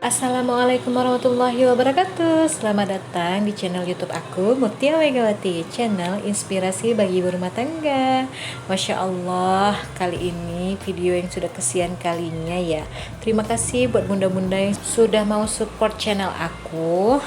Assalamualaikum warahmatullahi wabarakatuh. Selamat datang di channel YouTube aku, Mutia Megawati, channel inspirasi bagi ibu rumah tangga. Masya Allah, kali ini video yang sudah kesian kalinya ya. Terima kasih buat bunda-bunda yang sudah mau support channel aku.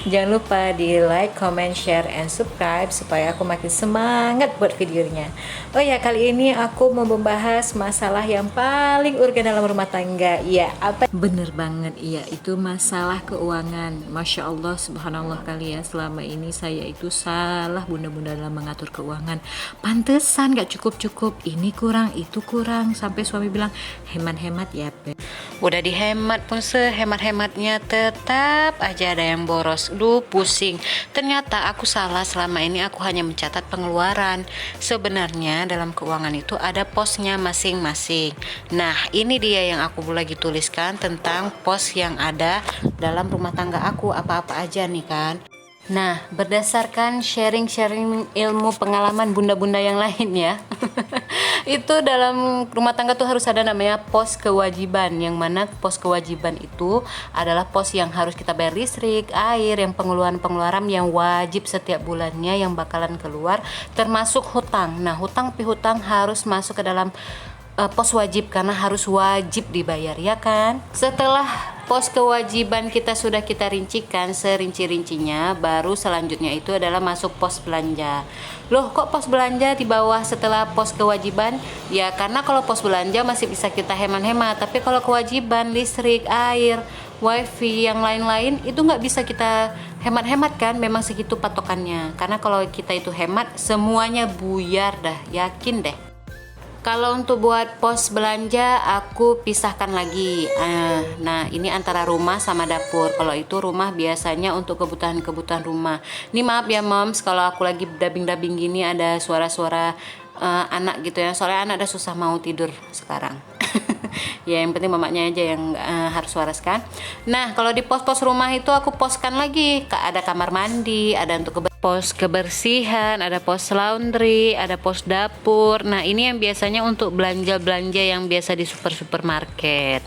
Jangan lupa di like, comment, share, and subscribe supaya aku makin semangat buat videonya. Oh ya, kali ini aku mau membahas masalah yang paling urgen dalam rumah tangga. Iya, apa? Bener banget, iya, itu masalah keuangan. Masya Allah, subhanallah kali ya, selama ini saya itu salah bunda-bunda dalam mengatur keuangan. Pantesan gak cukup-cukup, ini kurang, itu kurang. Sampai suami bilang, hemat-hemat ya, Pe. Udah dihemat pun sehemat-hematnya tetap aja ada yang boros. Duh, pusing. Ternyata aku salah, selama ini aku hanya mencatat pengeluaran. Sebenarnya dalam keuangan itu ada posnya masing-masing. Nah, ini dia yang aku lagi tuliskan tentang pos yang ada dalam rumah tangga aku, apa-apa aja nih kan. Nah, berdasarkan sharing-sharing ilmu pengalaman bunda-bunda yang lain ya, itu dalam rumah tangga tuh harus ada namanya pos kewajiban, yang mana pos kewajiban itu adalah pos yang harus kita bayar listrik, air, yang pengeluaran-pengeluaran yang wajib setiap bulannya yang bakalan keluar, termasuk hutang. Nah, hutang pihutang harus masuk ke dalam pos wajib karena harus wajib dibayar ya kan. Setelah pos kewajiban kita rincikan serinci-rincinya, baru selanjutnya itu adalah masuk pos belanja. Loh, kok pos belanja di bawah setelah pos kewajiban? Ya karena kalau pos belanja masih bisa kita hemat-hemat, tapi kalau kewajiban listrik, air, wifi, yang lain-lain itu nggak bisa kita hemat-hemat kan, memang segitu patokannya. Karena kalau kita itu hemat, semuanya buyar dah, yakin deh. Kalau untuk buat pos belanja aku pisahkan lagi. Nah, ini antara rumah sama dapur. Kalau itu rumah biasanya untuk kebutuhan-kebutuhan rumah. Ini maaf ya moms, kalau aku lagi dubbing-dubbing gini ada suara-suara anak gitu ya. Soalnya anak udah susah mau tidur sekarang. Ya yang penting mamanya aja yang harus waras kan. Nah, kalau di pos-pos rumah itu aku poskan lagi, ada kamar mandi, ada untuk pos kebersihan, ada pos laundry, ada pos dapur. Nah, ini yang biasanya untuk belanja-belanja yang biasa di supermarket.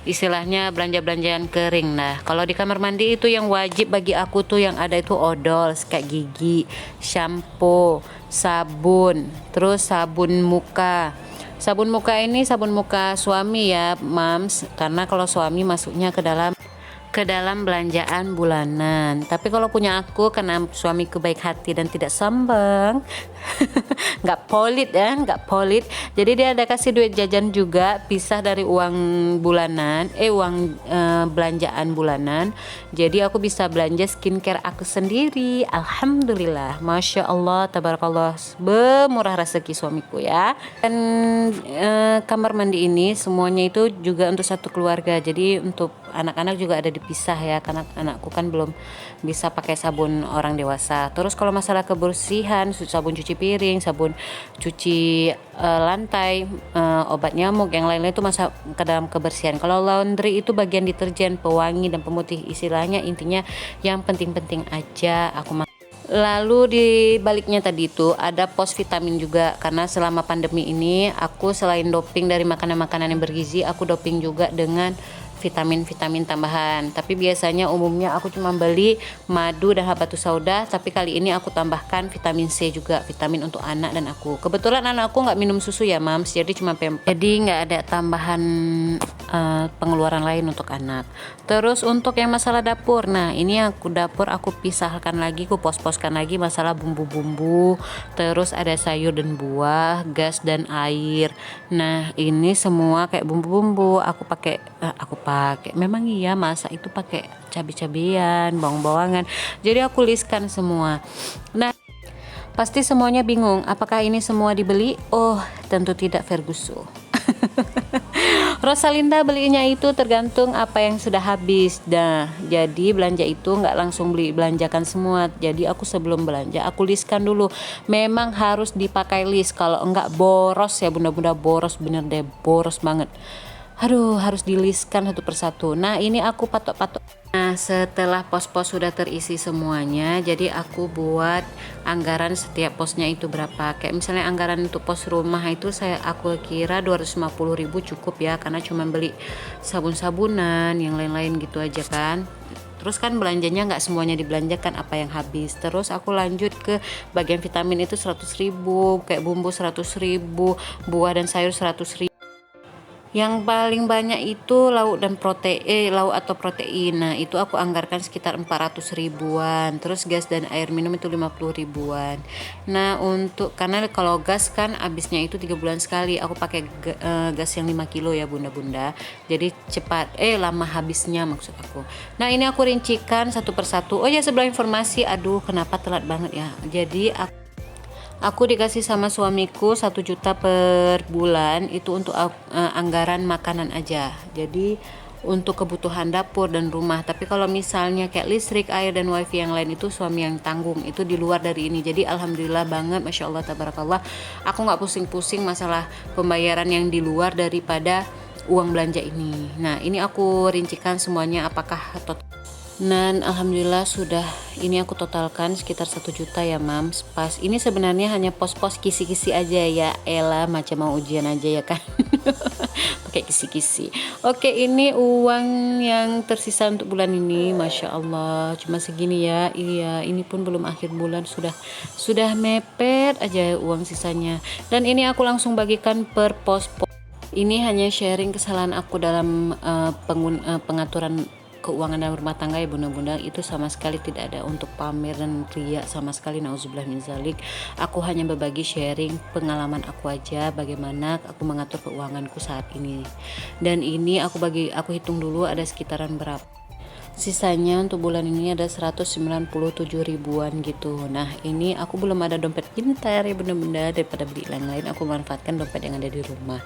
Istilahnya belanja-belanja yang kering. Nah, kalau di kamar mandi itu yang wajib bagi aku tuh yang ada itu odol, sikat gigi, shampoo, sabun, terus sabun muka. Sabun muka ini sabun muka suami ya, Mams, karena kalau suami masuknya ke dalam belanjaan bulanan. Tapi kalau punya aku, karena suamiku baik hati dan tidak sombong, nggak pelit ya, nggak pelit. Jadi dia ada kasih duit jajan juga, pisah dari uang bulanan, uang belanjaan bulanan. Jadi aku bisa belanja skincare aku sendiri. Alhamdulillah, masya Allah, tabarakallah, bermurah rezeki suamiku ya. Dan kamar mandi ini semuanya itu juga untuk satu keluarga. Jadi untuk anak-anak juga ada dipisah ya, karena anakku kan belum bisa pakai sabun orang dewasa. Terus kalau masalah kebersihan, sabun cuci piring, sabun cuci lantai, obat nyamuk, yang lain-lain itu masuk ke dalam kebersihan. Kalau laundry itu bagian deterjen, pewangi dan pemutih, istilahnya intinya yang penting-penting aja aku. Lalu di baliknya tadi itu ada pos vitamin juga, karena selama pandemi ini aku selain doping dari makanan-makanan yang bergizi, aku doping juga dengan vitamin-vitamin tambahan. Tapi biasanya umumnya aku cuma beli madu dan habatus sauda, tapi kali ini aku tambahkan vitamin C juga, vitamin untuk anak dan aku. Kebetulan anakku nggak minum susu ya mams, jadi cuma jadi nggak ada tambahan pengeluaran lain untuk anak. Terus untuk yang masalah dapur, nah ini aku dapur aku pisahkan lagi, aku pos-poskan lagi masalah bumbu-bumbu, terus ada sayur dan buah, gas dan air. Nah ini semua kayak bumbu-bumbu aku pakai memang iya masak itu pakai cabai-cabian, bawang-bawangan. Jadi aku listkan semua. Nah, pasti semuanya bingung, apakah ini semua dibeli? Oh, tentu tidak, Ferguson. Rosalinda belinya itu tergantung apa yang sudah habis. Nah, jadi belanja itu nggak langsung belanjakan semua. Jadi aku sebelum belanja aku listkan dulu. Memang harus dipakai list, kalau enggak boros ya bunda-bunda, boros bener deh, boros banget. aduh, harus di-listkan satu persatu. Nah, ini aku patok-patok. Nah, setelah pos-pos sudah terisi semuanya, jadi aku buat anggaran setiap posnya itu berapa. Kayak misalnya anggaran untuk pos rumah itu aku kira 250.000 cukup ya, karena cuma beli sabun-sabunan, yang lain-lain gitu aja kan. Terus kan belanjanya nggak semuanya dibelanjakan, apa yang habis. Terus aku lanjut ke bagian vitamin itu 100.000, kayak bumbu 100.000, buah dan sayur 100.000. Yang paling banyak itu lauk atau protein. Nah, itu aku anggarkan sekitar 400 ribuan. Terus gas dan air minum itu 50 ribuan. Nah, karena kalau gas kan habisnya itu 3 bulan sekali. Aku pakai gas yang 5 kilo ya, Bunda-bunda. Jadi cepat lama habisnya maksud aku. Nah, ini aku rincikan satu persatu. Oh ya, sebelah informasi, aduh kenapa telat banget ya. Jadi aku dikasih sama suamiku 1 juta per bulan itu untuk anggaran makanan aja. Jadi untuk kebutuhan dapur dan rumah. Tapi kalau misalnya kayak listrik, air dan wifi yang lain itu suami yang tanggung. Itu di luar dari ini. Jadi alhamdulillah banget, masya Allah tabarakallah. Aku nggak pusing-pusing masalah pembayaran yang di luar daripada uang belanja ini. Nah, ini aku rincikan semuanya apakah total. Dan alhamdulillah sudah, ini aku totalkan sekitar 1 juta ya mams. Pas ini sebenarnya hanya pos-pos kisi-kisi aja ya, elah macam mau ujian aja ya kan. Pakai kisi-kisi. Oke, ini uang yang tersisa untuk bulan ini, masya Allah cuma segini ya. Iya, ini pun belum akhir bulan sudah mepet aja uang sisanya. Dan ini aku langsung bagikan per pos-pos. Ini hanya sharing kesalahan aku dalam pengaturan keuangan dalam rumah tangga ya bunda-bunda. Itu sama sekali tidak ada untuk pamer dan ria sama sekali, nauzubillah min zalik. Aku hanya berbagi sharing pengalaman aku aja, bagaimana aku mengatur keuanganku saat ini. Dan ini aku hitung dulu ada sekitaran berapa. Sisanya untuk bulan ini ada 197 ribuan gitu. Nah, ini aku belum ada dompet pintar ya benda-benda, daripada beli lain-lain aku manfaatkan dompet yang ada di rumah.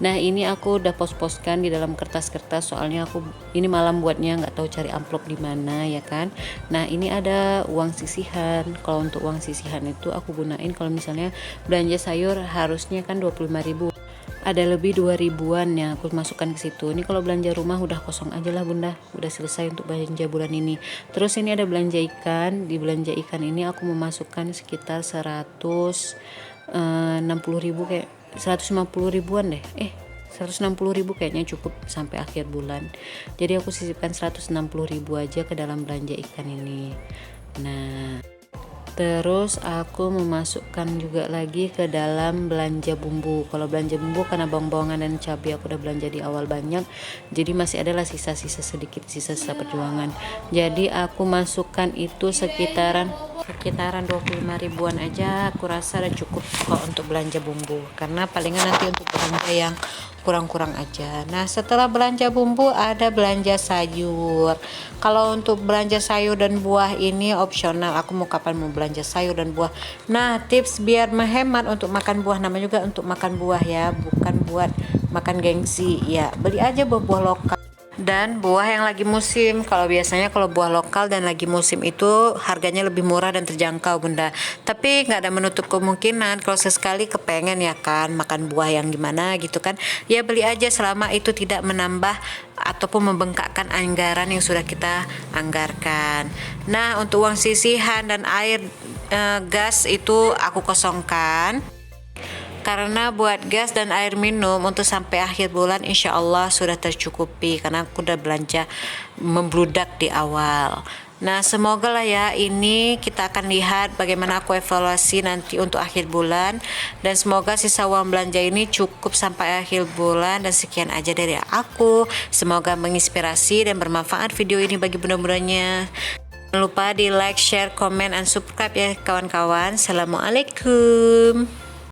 Nah, ini aku udah pos-poskan di dalam kertas-kertas, soalnya aku ini malam buatnya, nggak tahu cari amplop di mana ya kan. Nah, ini ada uang sisihan. Kalau untuk uang sisihan itu aku gunain kalau misalnya belanja sayur harusnya kan 25.000. Ada lebih 2 ribuan yang aku masukkan ke situ. Ini kalau belanja rumah udah kosong aja lah bunda, udah selesai untuk belanja bulan ini. Terus ini ada belanja ikan. Di belanja ikan ini aku memasukkan sekitar 160 ribu, kayak 150 ribuan deh. 160 ribu kayaknya cukup sampai akhir bulan. Jadi aku sisipkan 160 ribu aja ke dalam belanja ikan ini. Nah, terus aku memasukkan juga lagi ke dalam belanja bumbu. Kalau belanja bumbu karena bawang-bawangan dan cabai aku udah belanja di awal banyak, jadi masih adalah sisa-sisa sedikit, sisa-sisa perjuangan. Jadi aku masukkan itu sekitaran 25 ribuan aja, aku rasa udah cukup kok untuk belanja bumbu, karena palingan nanti untuk belanja yang kurang-kurang aja. Nah, setelah belanja bumbu ada belanja sayur. Kalau untuk belanja sayur dan buah ini opsional, aku mau kapan mau belanja sayur dan buah. Nah, tips biar menghemat untuk makan buah, namanya juga untuk makan buah ya, bukan buat makan gengsi ya. Beli aja buah-buah lokal dan buah yang lagi musim. Kalau biasanya kalau buah lokal dan lagi musim itu harganya lebih murah dan terjangkau bunda. Tapi nggak ada menutup kemungkinan kalau sesekali kepengen ya kan makan buah yang gimana gitu kan, ya beli aja selama itu tidak menambah ataupun membengkakkan anggaran yang sudah kita anggarkan. Nah, untuk uang sisihan dan air gas itu aku kosongkan, karena buat gas dan air minum untuk sampai akhir bulan insya Allah sudah tercukupi, karena aku udah belanja membludak di awal. Nah, semoga lah ya, ini kita akan lihat bagaimana aku evaluasi nanti untuk akhir bulan, dan semoga sisa uang belanja ini cukup sampai akhir bulan. Dan sekian aja dari aku, semoga menginspirasi dan bermanfaat video ini bagi bunda-bundanya. Jangan lupa di like, share, komen, dan subscribe ya kawan-kawan. Assalamualaikum.